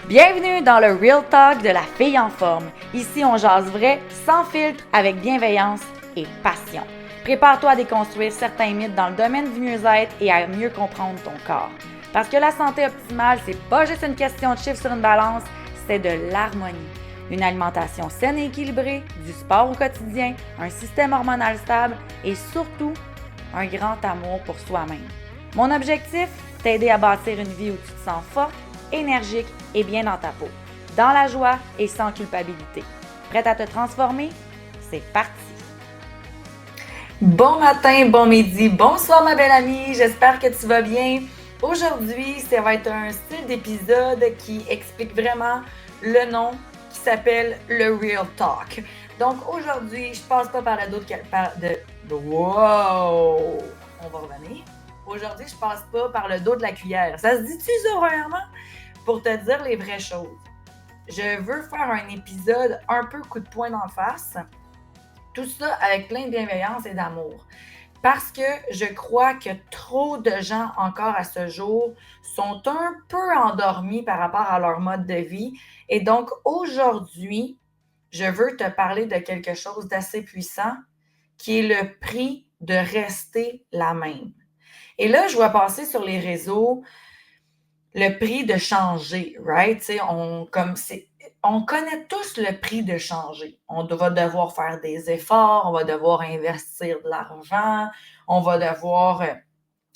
Bienvenue dans le Real Talk de la fille en forme. Ici, on jase vrai, sans filtre, avec bienveillance et passion. Prépare-toi à déconstruire certains mythes dans le domaine du mieux-être et à mieux comprendre ton corps. Parce que la santé optimale, c'est pas juste une question de chiffres sur une balance, c'est de l'harmonie. Une alimentation saine et équilibrée, du sport au quotidien, un système hormonal stable et surtout, un grand amour pour soi-même. Mon objectif, t'aider à bâtir une vie où tu te sens forte, énergique et bien dans ta peau, dans la joie et sans culpabilité. Prête à te transformer? C'est parti! Bon matin, bon midi, bonsoir ma belle amie, j'espère que tu vas bien. Aujourd'hui, ça va être un style d'épisode qui explique vraiment le nom qui s'appelle le Real Talk. Donc aujourd'hui, je passe pas par la d'autre qu'elle parle de... Wow! On va revenir. Aujourd'hui, je passe pas par le dos de la cuillère. Ça se dit-tu ça vraiment? Pour te dire les vraies choses. Je veux faire un épisode un peu coup de poing d'en face. Tout ça avec plein de bienveillance et d'amour. Parce que je crois que trop de gens encore à ce jour sont un peu endormis par rapport à leur mode de vie. Et donc aujourd'hui, je veux te parler de quelque chose d'assez puissant qui est le prix de rester la même. Et là, je vois passer sur les réseaux le prix de changer, right? Tu sais, on connaît tous le prix de changer. On va devoir faire des efforts, on va devoir investir de l'argent, on va devoir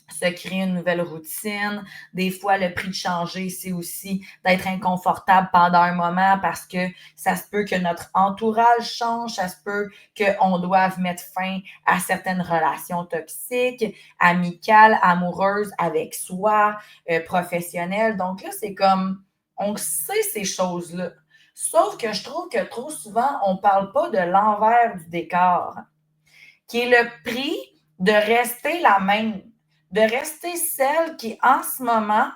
se créer une nouvelle routine. Des fois, le prix de changer, c'est aussi d'être inconfortable pendant un moment parce que ça se peut que notre entourage change, ça se peut qu'on doive mettre fin à certaines relations toxiques, amicales, amoureuses, avec soi, professionnelles. Donc là, c'est comme, on sait ces choses-là. Sauf que je trouve que trop souvent, on ne parle pas de l'envers du décor, qui est le prix de rester la même, de rester celle qui, en ce moment,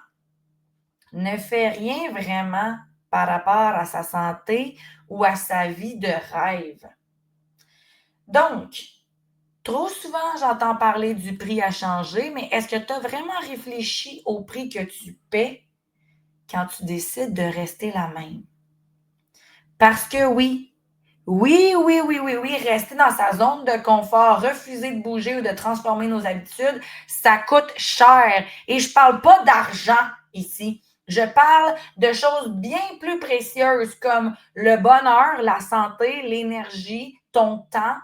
ne fait rien vraiment par rapport à sa santé ou à sa vie de rêve. Donc, trop souvent, j'entends parler du prix à changer, mais est-ce que tu as vraiment réfléchi au prix que tu paies quand tu décides de rester la même? Parce que oui, rester dans sa zone de confort, refuser de bouger ou de transformer nos habitudes, ça coûte cher. Et je parle pas d'argent ici. Je parle de choses bien plus précieuses comme le bonheur, la santé, l'énergie, ton temps.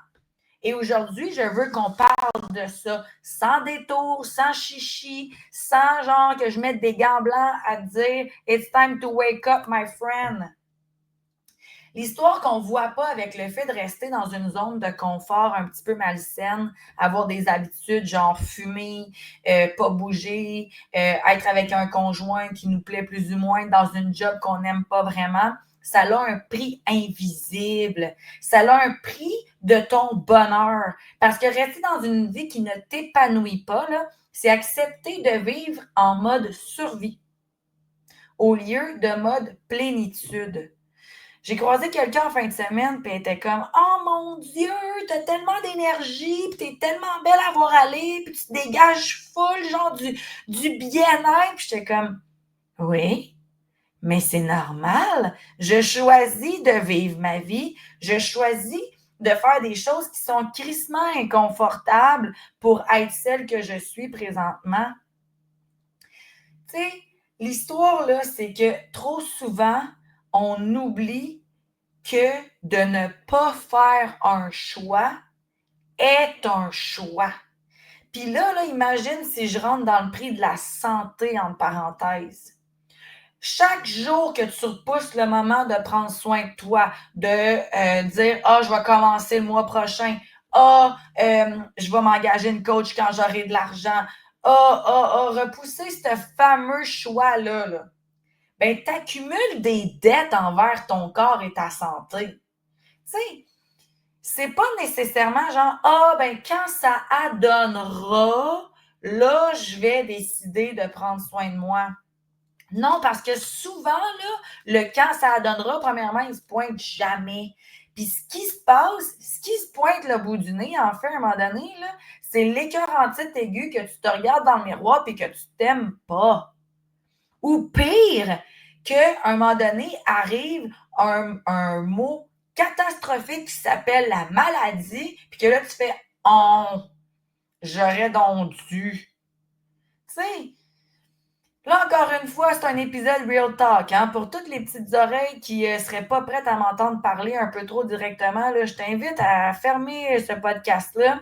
Et aujourd'hui, je veux qu'on parle de ça sans détour, sans chichi, sans genre que je mette des gants blancs à dire « It's time to wake up, my friend ». L'histoire qu'on ne voit pas avec le fait de rester dans une zone de confort un petit peu malsaine, avoir des habitudes genre fumer, pas bouger, être avec un conjoint qui nous plaît plus ou moins dans une job qu'on n'aime pas vraiment, ça a un prix invisible. Ça a un prix de ton bonheur. Parce que rester dans une vie qui ne t'épanouit pas, là, c'est accepter de vivre en mode survie au lieu de mode plénitude. J'ai croisé quelqu'un en fin de semaine, puis elle était comme « Oh mon Dieu, t'as tellement d'énergie, puis t'es tellement belle à voir aller, puis tu dégages full, genre du bien-être. » Puis j'étais comme « Oui, mais c'est normal. Je choisis de vivre ma vie. Je choisis de faire des choses qui sont crissement inconfortables pour être celle que je suis présentement. » Tu sais, l'histoire, là, c'est que trop souvent, on oublie que de ne pas faire un choix est un choix. Puis là, imagine si je rentre dans le prix de la santé, entre parenthèses. Chaque jour que tu repousses le moment de prendre soin de toi, de dire « Ah, je vais commencer le mois prochain. Ah, je vais m'engager une coach quand j'aurai de l'argent. Repousser ce fameux choix-là, là. Ben, tu accumules des dettes envers ton corps et ta santé. Tu sais, c'est pas nécessairement genre, ben, quand ça adonnera, là, je vais décider de prendre soin de moi. Non, parce que souvent, là, le quand ça adonnera, premièrement, il se pointe jamais. Puis ce qui se passe, ce qui se pointe le bout du nez, en fait, à un moment donné, là, c'est l'écœurantite aiguë que tu te regardes dans le miroir et que tu t'aimes pas. Ou pire, qu'à un moment donné arrive un mot catastrophique qui s'appelle la maladie, puis que là, tu fais « Oh, j'aurais donc dû. » Tu sais, là, encore une fois, c'est un épisode Real Talk. Hein? Pour toutes les petites oreilles qui ne seraient pas prêtes à m'entendre parler un peu trop directement, là, je t'invite à fermer ce podcast-là.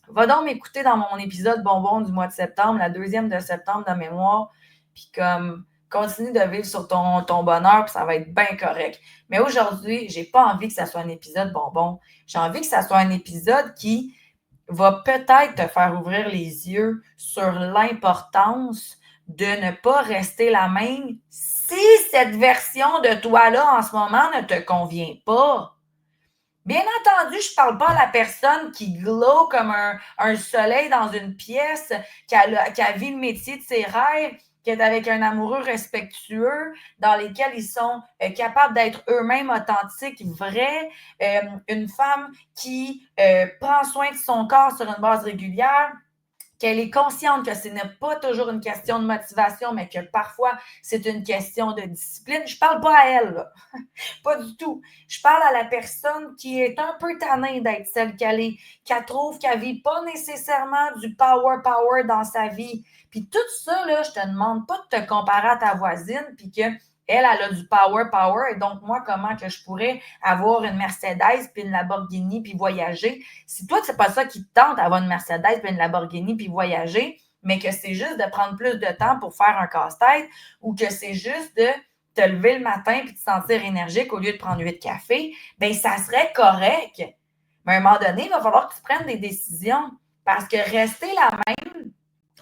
Va donc m'écouter dans mon épisode bonbon du mois de septembre, la 2e de septembre de mémoire. Puis comme, continue de vivre sur ton bonheur, puis ça va être bien correct. Mais aujourd'hui, j'ai pas envie que ça soit un épisode bonbon. J'ai envie que ça soit un épisode qui va peut-être te faire ouvrir les yeux sur l'importance de ne pas rester la même si cette version de toi-là en ce moment ne te convient pas. Bien entendu, je ne parle pas à la personne qui glow comme un soleil dans une pièce, qui a vu le métier de ses rêves, qui est avec un amoureux respectueux, dans lesquels ils sont capables d'être eux-mêmes authentiques, vrais, une femme qui prend soin de son corps sur une base régulière, qu'elle est consciente que ce n'est pas toujours une question de motivation, mais que parfois, c'est une question de discipline. Je ne parle pas à elle, là. Pas du tout. Je parle à la personne qui est un peu tannée d'être celle qu'elle est, qu'elle trouve qu'elle ne vit pas nécessairement du power dans sa vie. Puis tout ça, là, je te demande pas de te comparer à ta voisine, puis que elle a du power, et donc moi, comment que je pourrais avoir une Mercedes, puis une Lamborghini, puis voyager? Si toi, c'est pas ça qui te tente, avoir une Mercedes, puis une Lamborghini, puis voyager, mais que c'est juste de prendre plus de temps pour faire un casse-tête, ou que c'est juste de te lever le matin puis te sentir énergique au lieu de prendre 8 cafés, bien, ça serait correct. Mais à un moment donné, il va falloir que tu prennes des décisions. Parce que rester là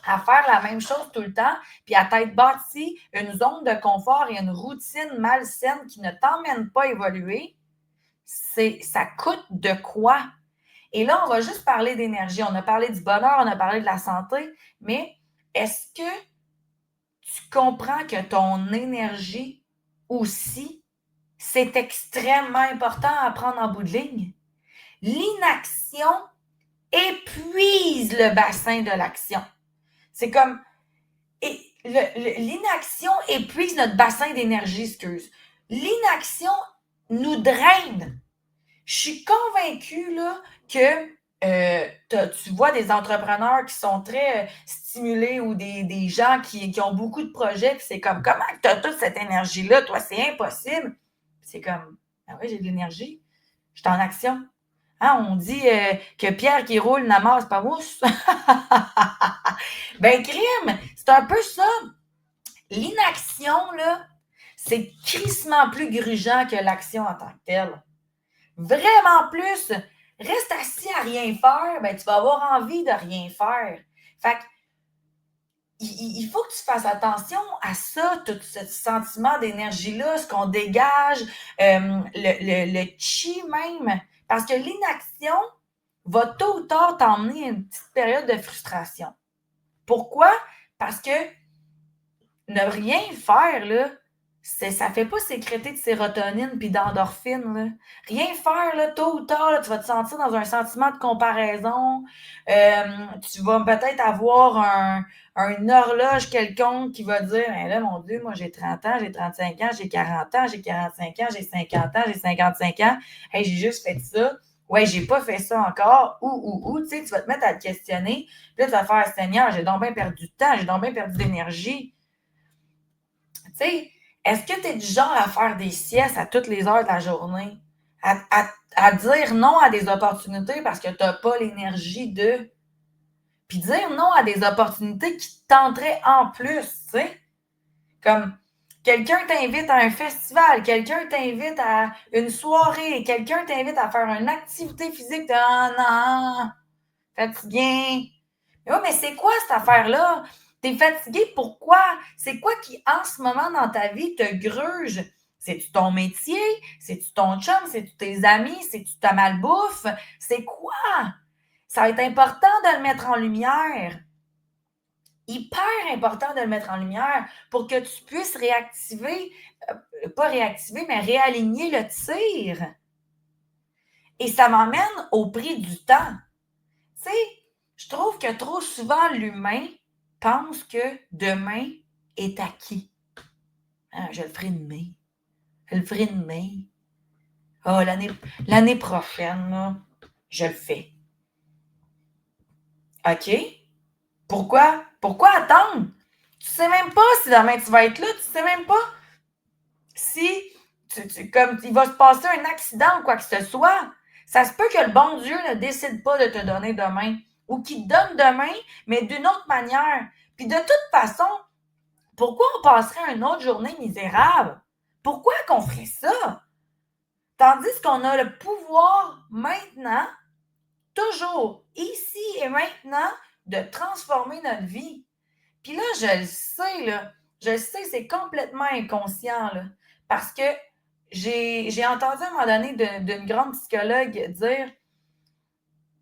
à faire la même chose tout le temps, puis à t'être bâti une zone de confort et une routine malsaine qui ne t'emmène pas à évoluer, ça coûte de quoi? Et là, on va juste parler d'énergie. On a parlé du bonheur, on a parlé de la santé, mais est-ce que tu comprends que ton énergie aussi, c'est extrêmement important à prendre en bout de ligne? L'inaction épuise le bassin de l'action. C'est comme l'inaction épuise notre bassin d'énergie, excuse. L'inaction nous draine. Je suis convaincue là, que tu vois des entrepreneurs qui sont très stimulés ou des gens qui ont beaucoup de projets, puis c'est comme, comment tu as toute cette énergie-là? Toi, c'est impossible. Puis c'est comme, ah oui, j'ai de l'énergie. Je suis en action. Hein, on dit que Pierre qui roule n'amasse pas mousse. Ben, crime, c'est un peu ça. L'inaction, là, c'est crissement plus grugeant que l'action en tant que telle. Vraiment plus. Reste assis à rien faire, ben, tu vas avoir envie de rien faire. Fait que, il faut que tu fasses attention à ça, tout ce sentiment d'énergie-là, ce qu'on dégage, le chi même. Parce que l'inaction va tôt ou tard t'emmener à une petite période de frustration. Pourquoi? Parce que ne rien faire, là, ça ne fait pas sécréter de sérotonine puis d'endorphine. Là. Rien faire, là, tôt ou tard, là, tu vas te sentir dans un sentiment de comparaison. Tu vas peut-être avoir une horloge quelconque qui va dire ben là, mon Dieu, moi j'ai 30 ans, j'ai 35 ans, j'ai 40 ans, j'ai 45 ans, j'ai 50 ans, j'ai 55 ans. Hey, j'ai juste fait ça. Ouais, j'ai pas fait ça encore. Tu sais, tu vas te mettre à te questionner. Puis là, tu vas faire Seigneur, j'ai donc bien perdu de temps, j'ai donc bien perdu d'énergie. Tu sais, est-ce que tu es du genre à faire des siestes à toutes les heures de la journée? À dire non à des opportunités parce que tu n'as pas l'énergie de. Puis dire non à des opportunités qui te tenteraient en plus, tu sais? Comme quelqu'un t'invite à un festival, quelqu'un t'invite à une soirée, quelqu'un t'invite à faire une activité physique, tu ah non, fatigué. Mais ouais, mais c'est quoi cette affaire-là? T'es fatigué, pourquoi? C'est quoi qui, en ce moment, dans ta vie, te gruge? C'est-tu ton métier? C'est-tu ton chum? C'est-tu tes amis? C'est-tu ta malbouffe? C'est quoi? Ça va être important de le mettre en lumière. Hyper important de le mettre en lumière pour que tu puisses réactiver, pas réactiver, mais réaligner le tir. Et ça m'emmène au prix du temps. Tu sais, je trouve que trop souvent, l'humain pense que demain est acquis. je le ferai demain. Je le ferai demain. Ah, l'année prochaine, là, je le fais. OK? Pourquoi? Pourquoi attendre? Tu sais même pas si demain tu vas être là, tu sais même pas si comme il va se passer un accident ou quoi que ce soit. Ça se peut que le bon Dieu ne décide pas de te donner demain ou qu'il te donne demain, mais d'une autre manière. Puis de toute façon, pourquoi on passerait une autre journée misérable? Pourquoi qu'on ferait ça? Tandis qu'on a le pouvoir maintenant, toujours, ici et maintenant, de transformer notre vie. Puis là, je le sais, là. Je le sais, c'est complètement inconscient, là. Parce que j'ai entendu à un moment donné d'une grande psychologue dire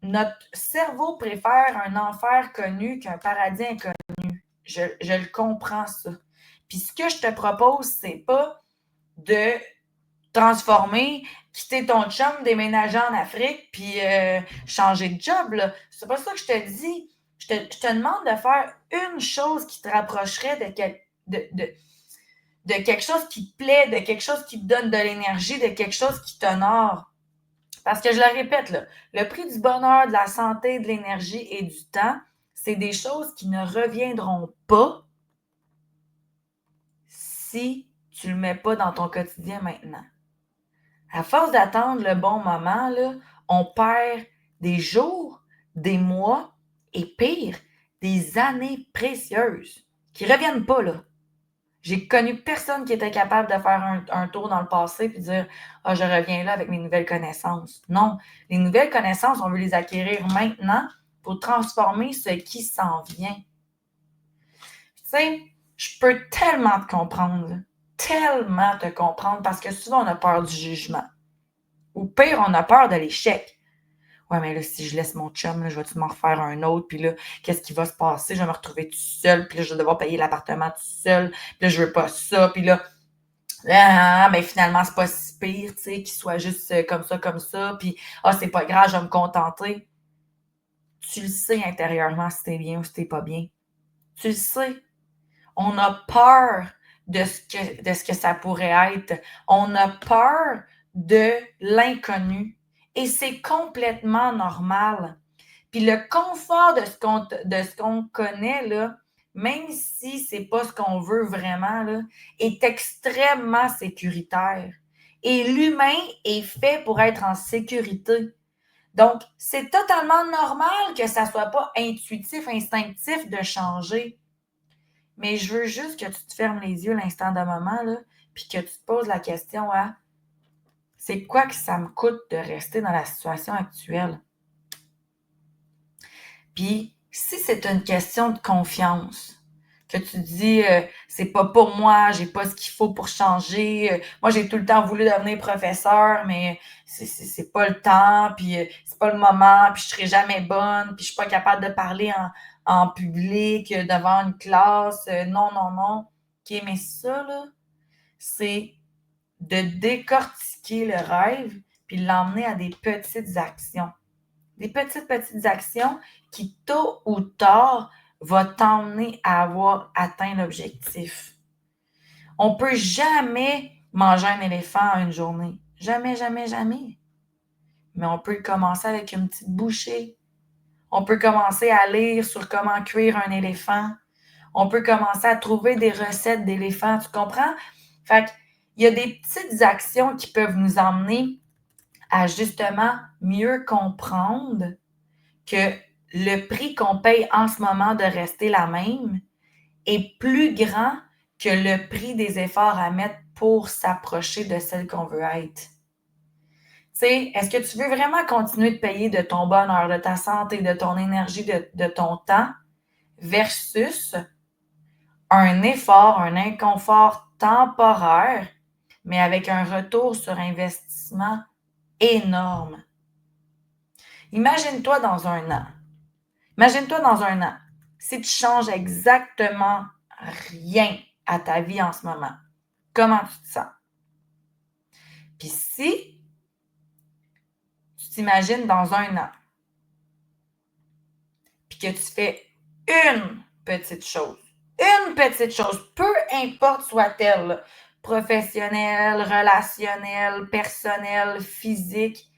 notre cerveau préfère un enfer connu qu'un paradis inconnu. Je le comprends, ça. Puis ce que je te propose, c'est pas de transformer, quitter ton chum, déménager en Afrique, puis changer de job, là. C'est pas ça que je te dis. Je te demande de faire une chose qui te rapprocherait de quelque chose qui te plaît, de quelque chose qui te donne de l'énergie, de quelque chose qui t'honore. Parce que je le répète, là, le prix du bonheur, de la santé, de l'énergie et du temps, c'est des choses qui ne reviendront pas si tu ne le mets pas dans ton quotidien maintenant. À force d'attendre le bon moment, là, on perd des jours, des mois et pire, des années précieuses qui ne reviennent pas, là. J'ai connu personne qui était capable de faire un tour dans le passé et dire ah, je reviens là avec mes nouvelles connaissances. Non, les nouvelles connaissances, on veut les acquérir maintenant pour transformer ce qui s'en vient. Tu sais, je peux tellement te comprendre, là. Tellement te comprendre parce que souvent on a peur du jugement. Ou pire, on a peur de l'échec. Ouais, mais là, si je laisse mon chum, là, je vais-tu m'en refaire un autre? Puis là, qu'est-ce qui va se passer? Je vais me retrouver tout seul. Puis là, je vais devoir payer l'appartement tout seul. Puis là, je veux pas ça. Puis là, ben finalement, c'est pas si pire, tu sais, qu'il soit juste comme ça. Puis, c'est pas grave, je vais me contenter. Tu le sais intérieurement si t'es bien ou si t'es pas bien. Tu le sais. On a peur de ce que ça pourrait être. On a peur de l'inconnu. Et c'est complètement normal. Puis le confort de ce qu'on connaît, là, même si c'est pas ce qu'on veut vraiment, là, est extrêmement sécuritaire. Et l'humain est fait pour être en sécurité. Donc, c'est totalement normal que ça soit pas intuitif, instinctif de changer. Mais je veux juste que tu te fermes les yeux l'instant d'un moment, là, puis que tu te poses la question à c'est quoi que ça me coûte de rester dans la situation actuelle? Puis, si c'est une question de confiance, que tu dis c'est pas pour moi, j'ai pas ce qu'il faut pour changer, moi j'ai tout le temps voulu devenir professeur, mais c'est pas le temps, puis c'est pas le moment, puis je serai jamais bonne, puis je suis pas capable de parler en public, devant une classe, non, non, non. OK, mais ça, là, c'est de décortiquer le rêve, puis l'emmener à des petites actions. Des petites actions qui, tôt ou tard, vont t'emmener à avoir atteint l'objectif. On ne peut jamais manger un éléphant en une journée. Jamais, jamais, jamais. Mais on peut commencer avec une petite bouchée. On peut commencer à lire sur comment cuire un éléphant. On peut commencer à trouver des recettes d'éléphants. Tu comprends? Fait qu'il y a des petites actions qui peuvent nous emmener à justement mieux comprendre que le prix qu'on paye en ce moment de rester la même est plus grand que le prix des efforts à mettre pour s'approcher de celle qu'on veut être. Tu sais, est-ce que tu veux vraiment continuer de payer de ton bonheur, de ta santé, de ton énergie, de ton temps versus un effort, un inconfort temporaire, mais avec un retour sur investissement énorme? Imagine-toi dans un an. Imagine-toi dans un an, si tu changes exactement rien à ta vie en ce moment, comment tu te sens? Puis si tu t'imagines dans un an, puis que tu fais une petite chose, peu importe soit-elle, professionnel, relationnel, personnel, physique.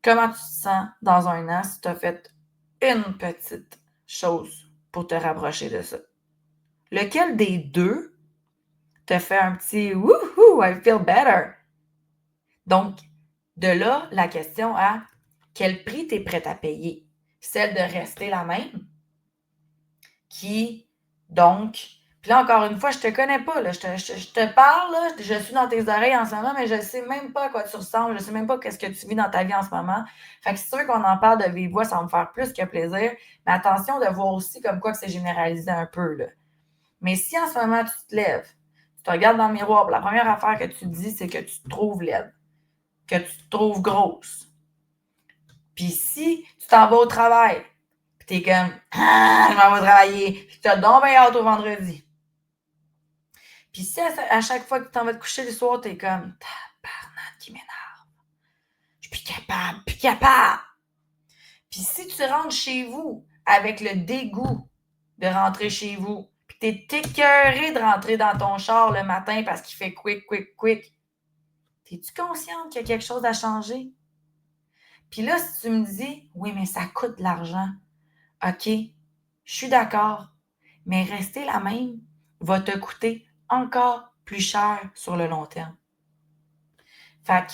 Comment tu te sens dans un an si tu as fait une petite chose pour te rapprocher de ça? Lequel des deux te fait un petit « Woohoo, I feel better ». Donc, de là, la question à quel prix tu es prête à payer? Celle de rester la même? Qui, donc, puis là, encore une fois, je te connais pas, là, je te parle, là, je suis dans tes oreilles en ce moment, mais je sais même pas à quoi tu ressembles, je sais même pas qu'est-ce que tu vis dans ta vie en ce moment. Fait que c'est sûr qu'on en parle de vive voix, ça va me faire plus que plaisir, mais attention de voir aussi comme quoi que c'est généralisé un peu, là. Mais si en ce moment, tu te lèves, tu te regardes dans le miroir, la première affaire que tu te dis, c'est que tu te trouves laide, que tu te trouves grosse. Puis si tu t'en vas au travail, puis t'es comme « Ah, je m'en vais travailler », puis t'as donc bien hâte au vendredi. Puis si à chaque fois que tu t'en vas te coucher le soir, t'es comme « Tabarnak qui m'énerve. Je suis plus capable. » Puis si tu rentres chez vous avec le dégoût de rentrer chez vous, puis t'es écœuré de rentrer dans ton char le matin parce qu'il fait quick, t'es-tu consciente qu'il y a quelque chose à changer? Puis là, si tu me dis « Oui, mais ça coûte de l'argent. » OK, je suis d'accord, mais rester la même va te coûter encore plus cher sur le long terme. Fait que,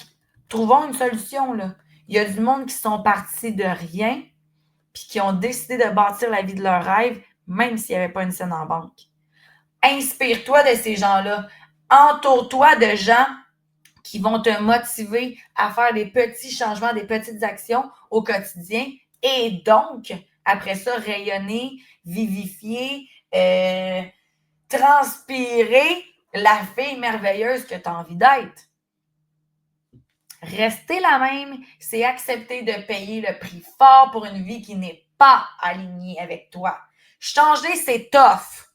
trouvons une solution, là. Il y a du monde qui sont partis de rien puis qui ont décidé de bâtir la vie de leur rêve, même s'il n'y avait pas une scène en banque. Inspire-toi de ces gens-là. Entoure-toi de gens qui vont te motiver à faire des petits changements, des petites actions au quotidien et donc, après ça, rayonner, vivifier, transpirer la fille merveilleuse que tu as envie d'être. Rester la même, c'est accepter de payer le prix fort pour une vie qui n'est pas alignée avec toi. Changer, c'est tough,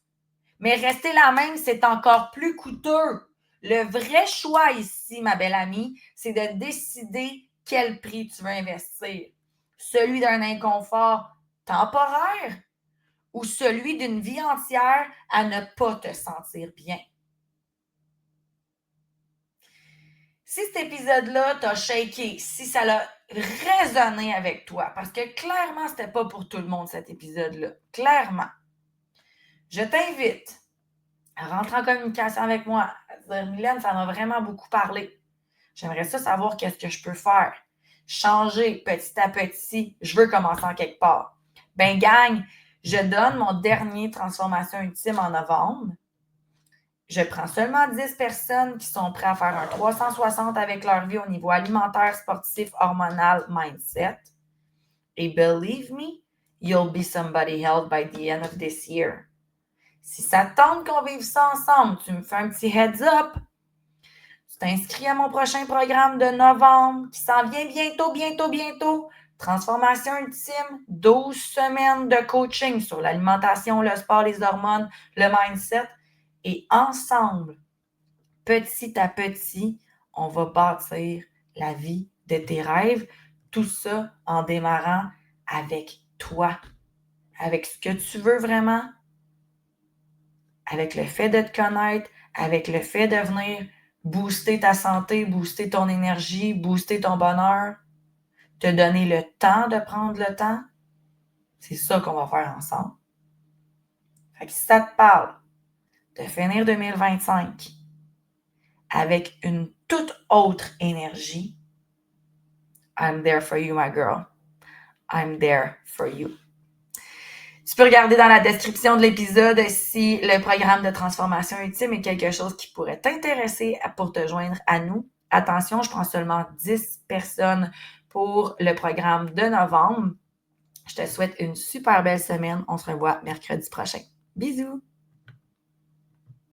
mais rester la même, c'est encore plus coûteux. Le vrai choix ici, ma belle amie, c'est de décider quel prix tu veux investir. Celui d'un inconfort temporaire ou celui d'une vie entière à ne pas te sentir bien. Si cet épisode-là t'a shaké, si ça l'a résonné avec toi, parce que clairement, c'était pas pour tout le monde cet épisode-là, clairement, je t'invite à rentrer en communication avec moi, à dire « Mylène, ça m'a vraiment beaucoup parlé. J'aimerais ça savoir qu'est-ce que je peux faire. Changer petit à petit. Je veux commencer en quelque part. » Ben, gang, je donne mon dernier transformation ultime en novembre. Je prends seulement 10 personnes qui sont prêtes à faire un 360 avec leur vie au niveau alimentaire, sportif, hormonal, mindset. Et believe me, you'll be somebody held by the end of this year. Si ça te tente qu'on vive ça ensemble, tu me fais un petit heads up. Tu t'inscris à mon prochain programme de novembre qui s'en vient bientôt. Transformation ultime, 12 semaines de coaching sur l'alimentation, le sport, les hormones, le mindset. Et ensemble, petit à petit, on va bâtir la vie de tes rêves. Tout ça en démarrant avec toi, avec ce que tu veux vraiment, avec le fait de te connaître, avec le fait de venir booster ta santé, booster ton énergie, booster ton bonheur, te donner le temps de prendre le temps. C'est ça qu'on va faire ensemble. Fait que si ça te parle de finir 2025 avec une toute autre énergie, I'm there for you, my girl. I'm there for you. Tu peux regarder dans la description de l'épisode si le programme de transformation ultime est quelque chose qui pourrait t'intéresser pour te joindre à nous. Attention, je prends seulement 10 personnes pour le programme de novembre. Je te souhaite une super belle semaine. On se revoit mercredi prochain. Bisous!